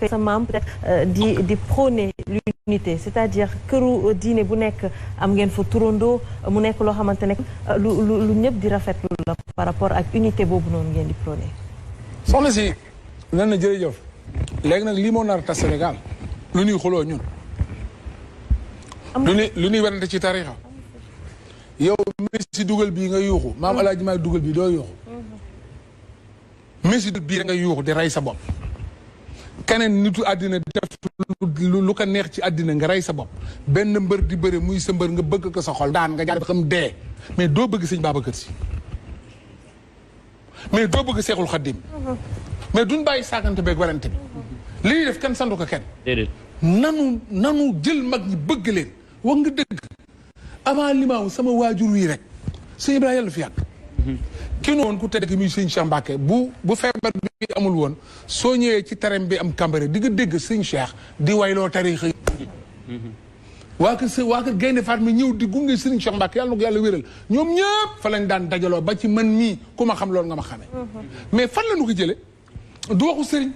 sa maam peut-être di prôner l'unité, c'est-à-dire këru diine bu nekk am ngeen fa turandoo mu nekk loo xamante ne lu ñëpp di rafetlu la par rapport ak unité boobu noonu ngeen di prôner. soxna si nan na jërëjëf léegi nag lii moo nar a tas Sénégal lu ñuy xuloo ñun lu ñuy werante ci tarixa yow Messi dugal bii nga yuuxu maam Alaaji Maalik dugal bii doo yuuxu Messi bii nga yuuxu di rey sa bopp keneen nitu àddina def lu ko neex ci àddina nga rey sa bopp benn mbër di bëre muy sa mbër nga bëgg ko sa xol daan nga jaar xam dee mais doo bëgg sëñ Babacar Si mais doo bëgg Seexul Xaddim mais duñ bàyyi saakante beeg warante bi lii def kenn sandu ko kenn nanu jël mag ñi bëgg leen wax nga dëgg avant limaamu sama waajur wii rek sëñ Ibrahima yàlla fi yàgg ki nu woon ku tedd ki muy sëñ Cheikh Mbacke bu feebar bi amul woon soo ñëwee ci terrain bi am Cambérène di nga dégg sëñ Cheikh di wayloo tariixa waa kër Gaynde Fatma ñëw di gunge sëñ Cheikh Mbacke yàlla na ko yàlla wéral ñoom ñëpp fa lañ daan dajaloo ba ci man mii ku ma xam loolu nga ma xamee mais fan la ñu ko jële du waxu sëriñ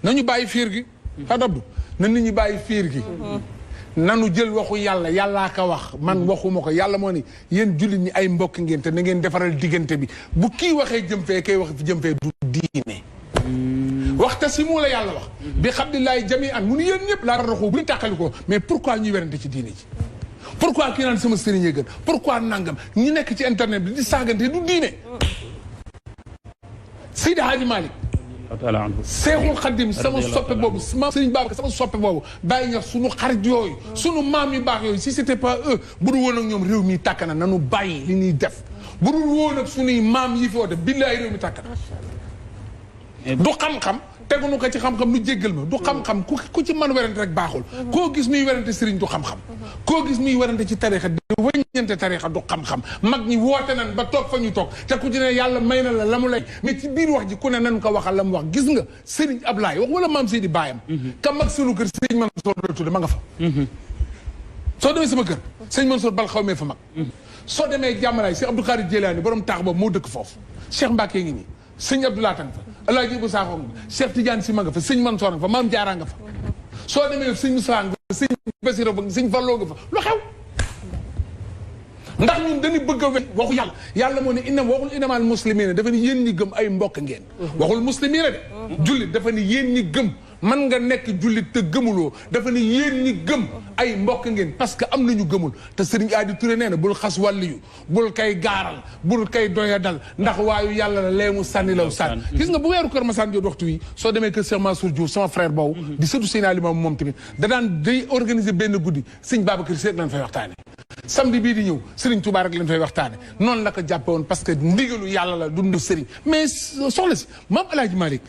nañu bàyyi fiir gi xadabdu na nit ñi bàyyi fiir gi nanu jël waxu yàlla yàllaa ko wax man waxuma ko yàlla moo ni yéen jullit ñi ay mbokk ngeen te na ngeen defaral diggante bi bu kii waxee jëm fee kay wax jëm fee du diine waxta si mu la yàlla wax bi xabdillaahi jami an mu ni yéen ñëpp laa raxu bu ñu tàqali ko mais pourquoi ñuy werante ci diine ji pourquoi kii naan sama sëriñ gën pourquoi nangam ñi nekk ci internet bi di saagante du diine Seydi Hadji Malick Seexul Xaddim sama soppe boobu maam Sëriñ Babacar sama soppe boobu bàyyi ñax sunu xarit yooyu sunu maam yu baax yooyu si c'était pas eux bu dul woon ak ñoom réew mi tàkk na nanu bàyyi li ñuy def bu dul woon ak sunuy maam yi fi woote billaay réew mi tàkk na du xam-xam tegunu ko ci xam-xam nu jéggal ma du xam-xam ku ci mën werante rek baaxul koo gis muy werante sëriñ du xam-xam koo gis muy werante ci tarixa di wëññante tarixa du xam-xam mag ñi woote nan ba toog fa ñu toog te ku ci ne yàlla may na la mu lay mais ci biir wax ji ku ne nan ko waxal la mu wax gis nga sëriñ Ablaye wax wala maam Seydi baayam ka mag sunu kër sëriñ Mansour la tudde ma nga fa soo demee sama kër sëriñ Mansour bal xaw mee fa mag soo demee jàmmalaay Cheikh Abdou Khadir Jeylaani borom taax boobu moo dëkk foofu Cheikh Mbacke ngi nii sëñ Abdoulaye Tang fa Alaaji Ibu Saaxo nga fa Cheikh Tidiane Si ma nga fa sëñ Mansour nga fa maam Jaara nga fa soo demee sëñ Moussa nga fa sëñ Basiro nga sëñ Falloo nga fa lu xew ndax ñun dañuy bëgg a waxu yàlla yàlla moo ne waxul innamal muslimina dafa ni yéen ñi gëm ay mbokk ngeen waxul muslimina de jullit dafa ni yéen ñi gëm man nga nekk jullit te gëmuloo dafa ni yéen ñi gëm ay mbokk ngeen parce que am nañu gëmul te Serigne Adi Touré nee na bul xas wàlliyu bul kay gaaral bul kay doya dal ndax waayu yàlla la leemu sànni law sànni gis nga bu weeru kër Masaan jot waxtu wi soo demee kër Cheikh Mansour Diouf sama frère boobu di sëtu Seydina Limaamu moom tamit day organiser benn guddi sëñ Babacar Si rek lañ fay waxtaane samedi bii di ñëw Serigne Touba rek lañ fay waxtaane noonu la ko jàppe woon parce que ndigalu yàlla la du Serigne mais soxla si maam Alaaji Malick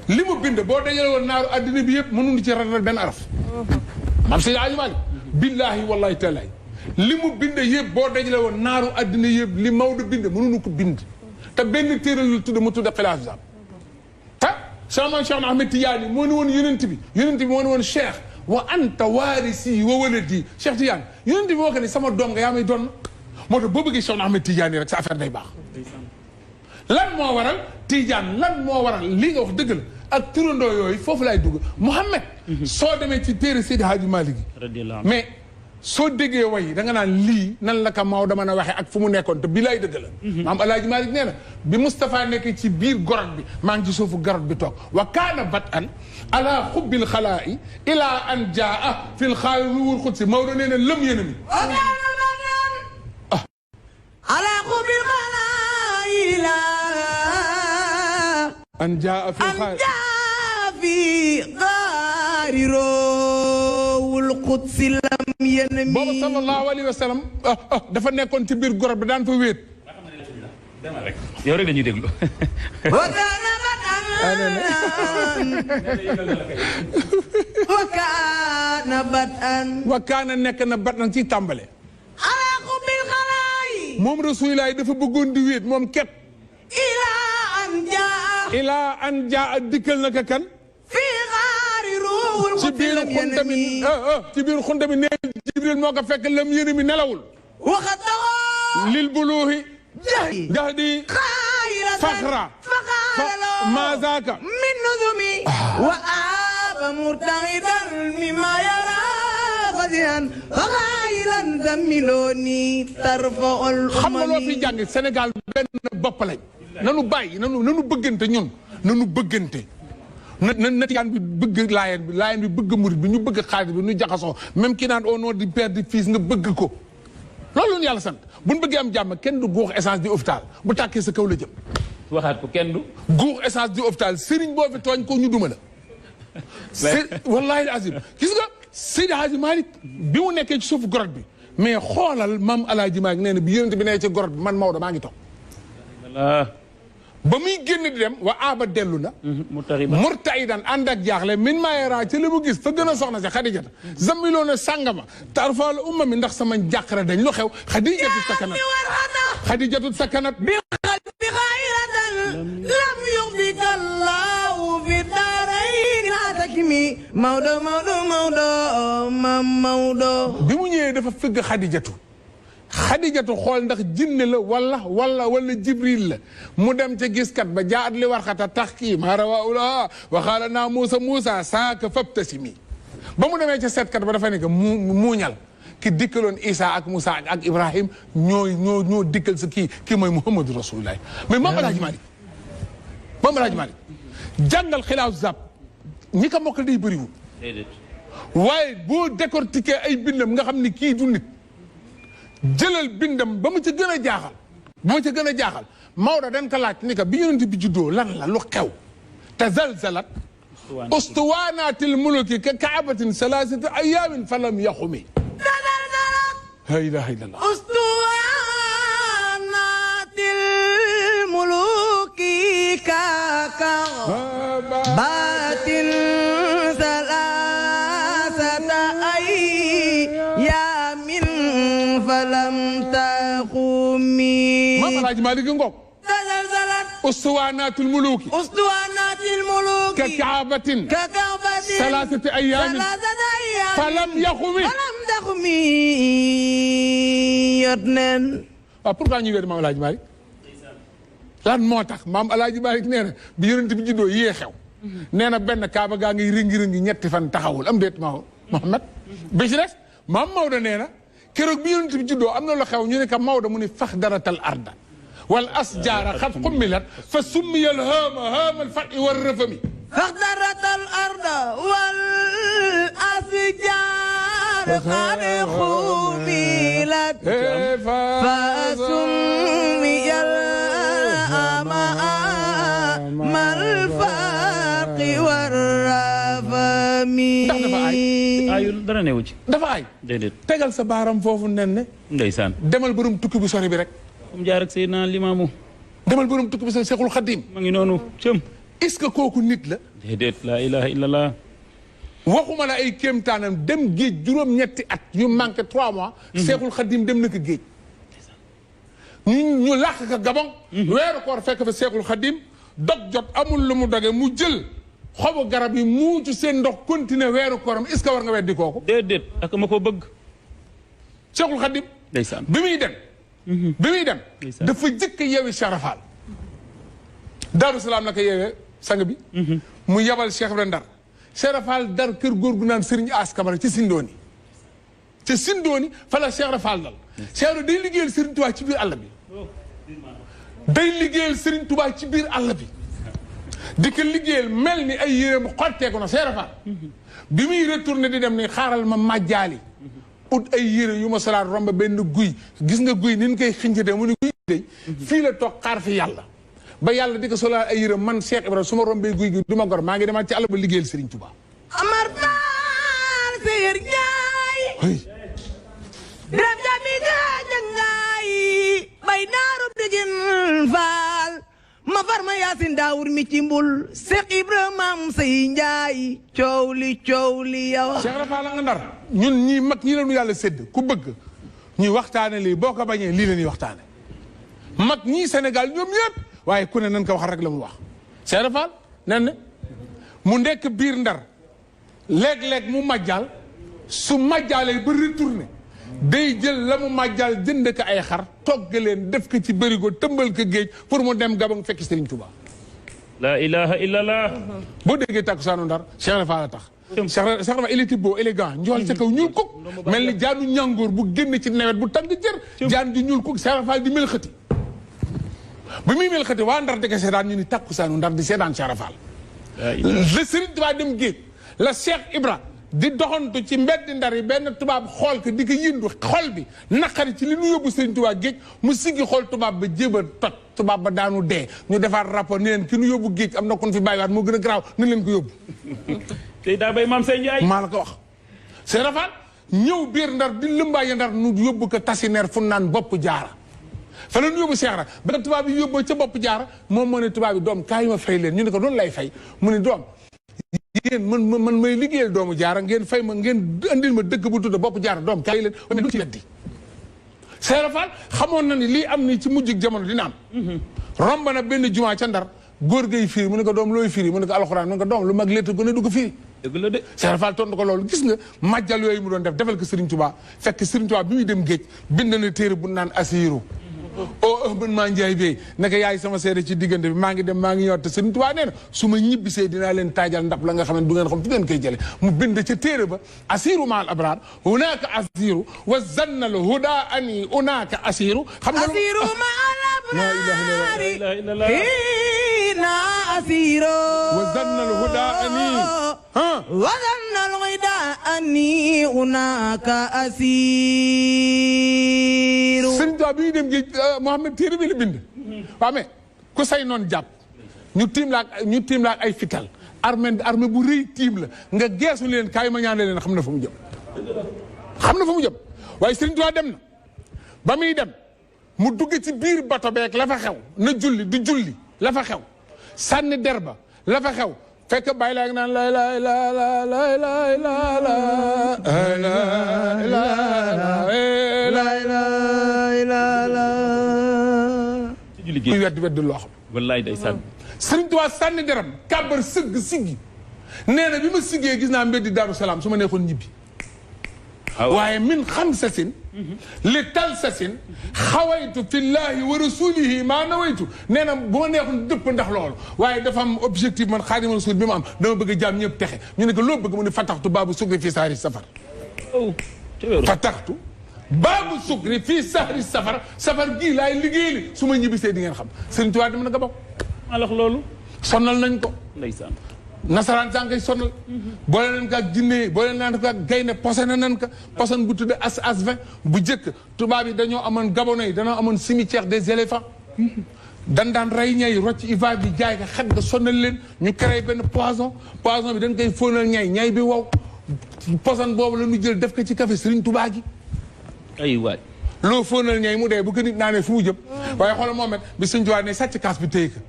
li mu bind boo dajale woon naaru addina bi yëpp mënuñu ci ratal benn araf maam Seydi Hadji Malick billaahi wallahi taalaay li mu bind yëpp boo dajale woon naaru addina yëpp li Maodo bind mënuñu ko bind te benn téere lu tudd mu tudd Xilaasu Zahab te sama Cheikh Ahmed Tidiane moo ne woon yonent bi moo ne woon Cheikh wa anta waarisi wa waladi Cheikh Tidiane yonent bi moo ko ne sama doom nga yaa may doon moo tax boo bëggee Cheikh Ahmed Tidiane rek sa affaire day baax lan moo waral Tidiane lan moo waral lii nga wax dëgg la ak turandoo yooyu foofu laay dugg Mouhamed soo demee ci téere Seydi Hadji Malick gi mais soo déggee way da nga naan lii nan la ka Maodo mën a waxee ak fu mu nekkoon te bi laay dëgg la maam Alaaji Malick nee na bi Moustapha nekk ci biir gorot bi maa ngi ci suufu gorot bi toog wa kaana bat an ala xubbil xalaa'i ila an jaa fil xaaluwul xut si Maodo nee na lëm yéen a mi ala xubbil xalaa'i ila an jaa fi xaari roowul xutsi lam yenn mi boobu sallallahu alayhi wa sallam dafa nekkoon ci biir gorot bi daan fa wéet yow rek dañuy déglu wakaana nekk na batan ci tàmbale ala xubbil xalaay moom rasulilaay dafa bëggoon di wéet moom ket ilaa an jaa dikkal na ka kan fii xaari ruuwul ci biir xundami ci biir xundami ne Jibril moo ko fekk lam yéene mi nelawul waxataxoo lil buluuhi jahdi faxra maazaaka min nuzumi وآب مرتعدا مما يرى غزيا غائلا زملوني ترفع xam nga loo الأمم fi jàng Sénégal benn bopp lañ nanu bàyyi nanu bëggante ñun nanu bëggante na tijaan bi bëgg laayeen bi bëgg murid bi ñu bëgg xaadir bi ñu jaxasoo même ki naan au nom du père du fils nga bëgg ko loolu la yàlla sant bu ñu bëggee am jàmm kenn du guux essence di hôpital bu tàkkee sa kaw la jëm. waxaat ko kenn du. guux essence di hôpital sëriñ boo fi tooñ ko ñu duma la. wallaahi azim gis nga Seydi Hadji Malick bi mu nekkee ci suufu gorot bi mais xoolal maam El Hadji Malick nee na bi yonent bi nee ci gorot bi man Maodo maa ngi toog. ba muy génn di dem wa aaba dellu na. murtaidan ànd ak jaaxle min maayera ci li mu gis fa gën a soxna si Xadijata. zammiloo na sàngama tarfaa la umma mi ndax sama njàqare dañ lu xew Xadijatu sakanat Xadijatu sakanat bi xayratan lam yuxdika Allahu fi daarayn hatakimi Maodo Maodo bi mu ñëwee dafa fëgg Xadijatu xool ndax jinne la wala Jibril la mu dem ca giskat ba jaat li warxata tax kii maa rawaa ula waxaala naa Muusa saaka fabtasimi ba mu demee ca seetkat ba dafa nekk muuñal ki dikkaloon Isa ak Moussa ak Ibrahim ñoo dikkal sa kii mooy Muhammadu Rasulullah mais Maam El Hadji Malick jàngal xilaasu zab ñi ko mokkal day bëriwul waaye boo décortiquer ay bindam nga xam ni kii du nit jëlal bindam ba mu ca gën a jaaxal Maodo dañ ko laaj ni ko bi yonent bi juddoo lan la lu xew te zalzalat ustuwaanaatil muluki ka kaabatin salaasati ayaamin falam yaxumi la ilaha illallah ustuwaanaatil muluki ka kaabatin salaasata ayaamin falam taxumi Maam El Hadji Malick ngoog ustuwaanaatil muluki ka kaabatin salaasati ayaamin falam yaxumi yot neen waaw pourquoi ñu wéer Maam El Hadji Malick lan moo tax Maam El Hadji Malick nee na bi yonent bi juddoo yee xew nee na benn kaaba gaa ngi rëngi-rëngi ñetti fan taxawul am déet Mohamed bi ci des Maam Maodo nee na keroog bi yonent bi juddoo am na lu xew ñu ne ka Maodo mu ni fax daratal arda wal asjaara xat xummilat fa summiyal haama al fati war rëfami fax daratal arda wal asjaara xat xummilat fa summiyal haama al fati war rëfami ndax dafa aay aayul dara newu ci dafa aay déedéet tegal sa baaram foofu nen ne ndeysaan demal borom tukki bu sori bi rek comme jaar ak Seydina Limaamu demal borom tukki bu sori Seexul Xadiim ma ngi noonu cëm est-ce que kooku nit la déedéet laa ilaha illallah waxuma la ay kéemtaanam dem géej juróom-ñetti at yu manqué 3 mois Seexul Xadiim dem na ko géej ñu làq ka Gabon weeru koor fekk fa Seexul Xadiim dog jot amul lu mu doge mu jël xobu garab yi muucu seen ndox continuer weeru kooram est-ce que war nga weddi kooku déedéet ak ma ko bëgg Seexul Xadiim ndeysaan bi muy dem dafa jëkk yeewi Charafal Daaru Salaam la ko yeewee sang bi mu yabal Cheikh Ibra Ndar Charafal dar kër góor gu naan Serigne As Kamara ci Sindooni fa la Cheikh Ibra Fall dal Cheikh Ibra day liggéeyal Serigne Touba ci biir àll bi di ko liggéeyal mel ni ay yéreem xotteeku na Cheikh Ibra Fall bi muy retourné di dem ni xaaral ma màjjaali ut ay yére yu ma salaat romb benn guy gis nga guy ni ñu koy xincatee mu ne guy day fii la toog xaar fi yàlla ba yàlla di ko solaat ay yére man Cheikh Ibrahima su ma rombee guy gi du ma gor maa ngi demaat ci àll ba liggéeyal Serigne Touba Amar Fall Seyir Njaay Biram Jami Gajangaay bay naarub digin Fall ma farma Yaasin Daawur mi ci mbul Cheikh Ibrahima am say Njaay coow li yow Cheikh Ibra Fall nga Ndar ñun ñii mag ñi lañu yàlla sédd ku bëgg ñuy waxtaane lii boo ko bañee lii la ñuy waxtaane mag ñii Sénégal ñoom ñëpp waaye ku ne nañ ko wax rek la mu wax Cheikh Ibra Fall nen ne mu nekk biir Ndar léeg-léeg mu majjal su majjaalee ba retourné day jël la mu majjal jënd ko ay xar togg leen def ko ci bërigo tëmbal ko géej pour mu dem Gabon fekk Serigne Touba la ilaha illallah. boo déggee takkusaanu Ndar Cheikh Ibra Fall la tax. Cheikh Ibra il était beau élégant njool ca kaw ñuul kuk mel ni jaanu ñàngoor bu génn ci nawet bu tàng jër jaan di ñuul kuk Cheikh Ibra Fall di mel xëti bu muy mel xëti waa Ndar di ko seetaan ñu ni takkusaanu Ndar di seetaan Cheikh Ibra Fall le Serigne Touba dem géej la Cheikh Ibra di doxantu ci mbeddi Ndar yi benn tubaab xool ko di ko yëndu xol bi naqari ci li ñu yóbbu Serigne Touba géej mu siggi xool tubaab ba jéem a toj tubaab ba daanu dee ñu defaat rapport ni leen ki ñu yóbbu géej am na kon fi bàyyiwaat moo gën a garaaw ni leen ko yóbbu tey daa bay maam say Njaay maa la ko wax Cheikh Ibra Fall ñëw biir Ndar di lëmbaaye Ndar nu yóbbu ko tasineer fu naan bopp jaara fa la ñu yóbbu Cheikh Ibra ba tubaab yi yóbbu ca bopp jaara moom moo ne tubaab yi doom kaay ma fay leen ñu ne ko doon lay fay mu ne doom yéen man may liggéeyal doomu jaara ngeen fay ma ngeen andil ma dëkk bu tudd bopp jaara doom kaay leen mais du ci weddi Cheikh Ibra Fall xamoon na ni lii am ni ci mujjug jamono dina am romb na benn jumaa ca Ndar góor gay firi mu ne ko doom looy firi mu ne ko alxuraan mu ne ko doom lu mag létt gën a du ko firi dëgg la de Cheikh Ibra Fall tontu ko loolu gis nga màjjal yooyu mu doon def defal ko Serigne Touba fekk Serigne Touba bi muy dem géej bind na téere bu naan asiiru o man maa njaay bee naka yaay sama seede ci diggante bi maa ngi dem maa ngi ñëw te Serigne Touba nee na su ma ñibbisee dinaa leen taajal ndab la nga xam ne du ngeen xam fi ngeen koy jële mu bind ca téere ba asiiru maal abraar hunaaka asiiru wa zannal huda ani hunaaka asiiru xam nga asiiru maal abraari na asiiru wa zannal huda ani wa zannal huda ani hunaaka asiiru Sëñ Tuubaa bi ñu dem géej Mouhamed téere bi la bind waaw mais ku say noon jàpp ñu tiim la ak ay fital armée bu rëy tiim la nga geesu leen kaay ma ñaanal leen xam na fa mu jëm waaye Sëñ Tuubaa dem na ba muy dem mu dugg ci biir bato beek la fa xew na julli du julli la fa xew sànni der ba la fa xew fekk bàyyi laa naan la la la la la la la muy wedd loo xam wallaay day sànni Sëriñ Tuubaa sànni deram kàbbar sëgg siggi nee na bi ma siggee gis naa mbeddi Daaru Salaam su ma neexoon ñibbi waaye min xam sasin li tal sasin xawaytu fillahi wa rasulihi maa nawaytu nee na bu ma neexoon dëpp ndax loolu waaye dafa am objectif man Xaadimu Rasuul bi ma am dama bëgg a jaam ñëpp texe ñu ne ko loo bëgg mu ne fataxtu baabu sukri fii sahri safar fataxtu baabu sukri fii sahri safar gii laay liggéey li su ma ñibbisee di ngeen xam Sëriñ Tuubaa dem na nga bokk alax loolu sonnal nañ ko ndeysaan nasaraan saa ngay sonal boole leen ko ak jinne boole leen ko ak gaynde posone nañ ko poson bu tudde as-20 bu jëkk tubaab yi dañoo amoon gabonais yi dañoo amoon cimetière des éléphants daan rey ñay rocc iva bi jaay ko xet ga sonal leen ñu créé benn poison bi dañ koy fóonal ñay bi wow poson boobu la ñu jël def ko ci café Serigne Touba gi ay waay loo fóonal ñay mu dee bu ko nit naanee fu mu jëm waaye xoolal Mohamed bi Serigne Touba ne sàcc kaas bi téye ko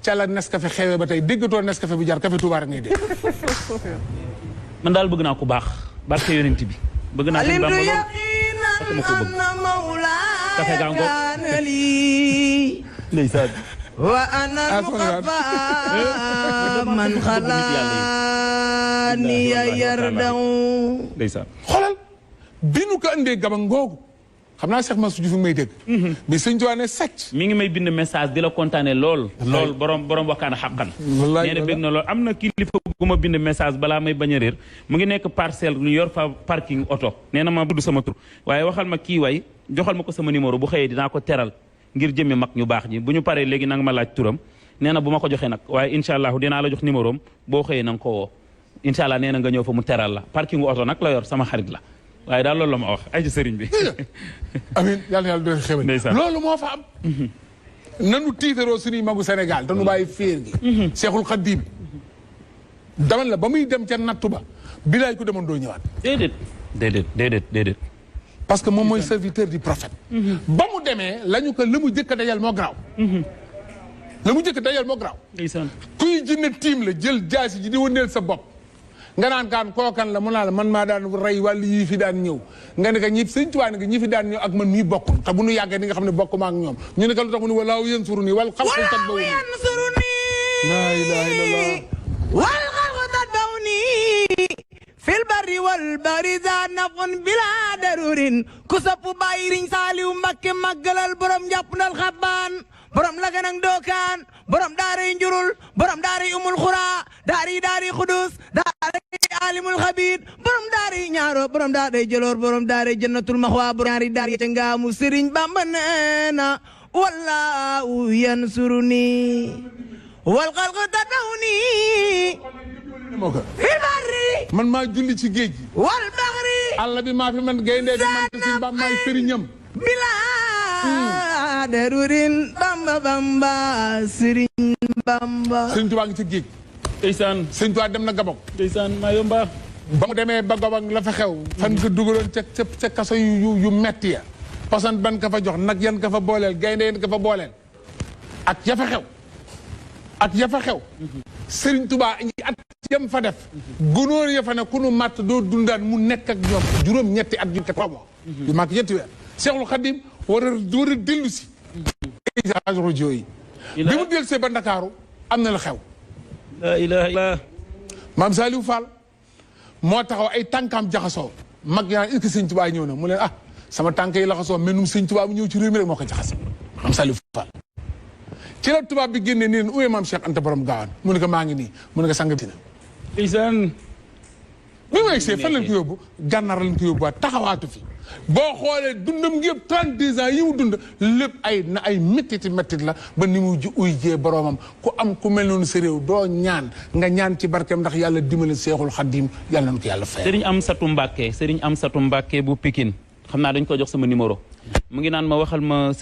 ca la Nescafé xewee ba tey déggatoo Nescafé bu jar café Touba rek ngay dégg. man daal bëgg naa ko baax barke yonent bi bëgg naa ko baax lool ma ko bëgg café gaa ngoog ndeysaan wa ana muqaffa man xalaani yardaw ndeysaan xoolal bi nu ko andee gabang ngoogu xam naa Cheikh Massou Diouf may dégg mais Sëñ Tuubaa ne sàcc mi ngi may bind message di la kontaane lool borom wakkaan xaqan nee na bég na lool am na kilifa gu ma bind message balaa may bañ a réer mu ngi nekk parcelle ñu yor fa parking oto nee na ma budd sama tur waaye waxal ma kii way joxal ma ko sama numéro bu xëyee dinaa ko teral ngir jëmmi mag ñu baax ñi bu ñu paree léegi nanga ma laaj turam nee na bu ma ko joxee nag waaye incha allah dinaa la jox numéro am boo xëyee na nga ko woo incha allah nee na nga ñëw fa mu teral la parking oto nag la yor sama xarit la waaye daal loolu la ma wax ay ci sëriñ bi amiin yàlla doon xewal loolu moo fa am nanu tiitaroo suñuy magu Sénégal dañu bàyyi féer gi Cheikhul Khadim daman la ba muy dem ca nattu ba bilaay ko demoon doo ñëwaat déedéet parce que moom mooy serviteur du prophète ba mu demee la ñu ko la mu jëkk a dajal moo garaaw kuy jinne tiim la jël jaasi ji di wëndeel sa bopp nga naan kaan kookan la mu naa la man maa daan rey wàllu yii fi daan ñëw nga ne ko ñi Sëñ Tuubaa ne ko ñi fi daan ñëw ak man mii bokkul te bu nu yàggee di nga xam ne bokk ma ak ñoom ñu ne ko lu tax mu ne walaahu yansuru nii wal xalqu tatba'u nii laa ilaaha illallaah wal xalqu tatba'u nii fil barri wal bahri za nafun bila darurin ku sopp Baay Sëriñ Saaliw Mbakke màggalal borom jàpp ndal xabaan borom laganang dookaan borom daaray njurul borom daaray umul xuraa daari xudus daari alimul xabiir borom daari ñaaro borom daaray jëloor borom daaray jannatul maxwa borom ñaari daari ca ngaamu Sëriñ Bamba neena wallahu yansuruni wal xalqu tadawni fil barri man maa julli ci géej gi wal baxri àll bi maa fi man gaynde bi man Sëriñ Bamba maay sëriñam bilaa derurin Bamba Sëriñ Bamba Sëriñ Tuubaa ngi ci géej ndeysaan Sëriñ Tuubaa dem na Gabon ndeysaan maa yomba ba mu demee ba Gabon la fa xew fan nga dugaloon ca kaso yu metti ya pasan ban ka fa jox nag yan ka fa booleel gaynde yan ka fa booleel ak ya fa xew Sëriñ Tuubaa at yam fa def gunóor ya fa ne ku nu màtt doo dundaan mu nekk ak ñoom juróom-ñetti at yu màgg ñetti weer Seexul Xadim war a dellu si paysage rajo yi bi mu dellu see ba Ndakaaru am na la xew la ilaha illallah maam Saliou Fall moo taxaw ay tànkaam jaxasoo mag yaa est-ce que Sëriñ Tuubaa ñëw na mu leen sama tànk yi laxasoo menum Sëriñ Tuubaa mu ñëw ci réew mi rek moo ko jaxase maam Saliou Fall ci la tubaab bi génne nii uwe maam Cheikh Anta borom gaawaan mu ne ko maa ngi nii mu ne ko sang bi na ndeysaan bi mu egsee fan lañ ko yóbbu gànnaar lañ ko yóbbuwaat taxawaatu fi boo xoolee dundam gi yëpp 32 ans yi mu dund lépp ay méttiti méttit la ba ni mu uy jee boroomam ku am ku mel noonu sa réew doo ñaan nga ñaan ci barkeem ndax yàlla dimbali Seexul Xadim yàlla na ko yàlla fay. Sëriñ Amsatu Mbàkke bu Pikine xam naa dañ ko jox sama numéro mu ngi naan ma waxal ma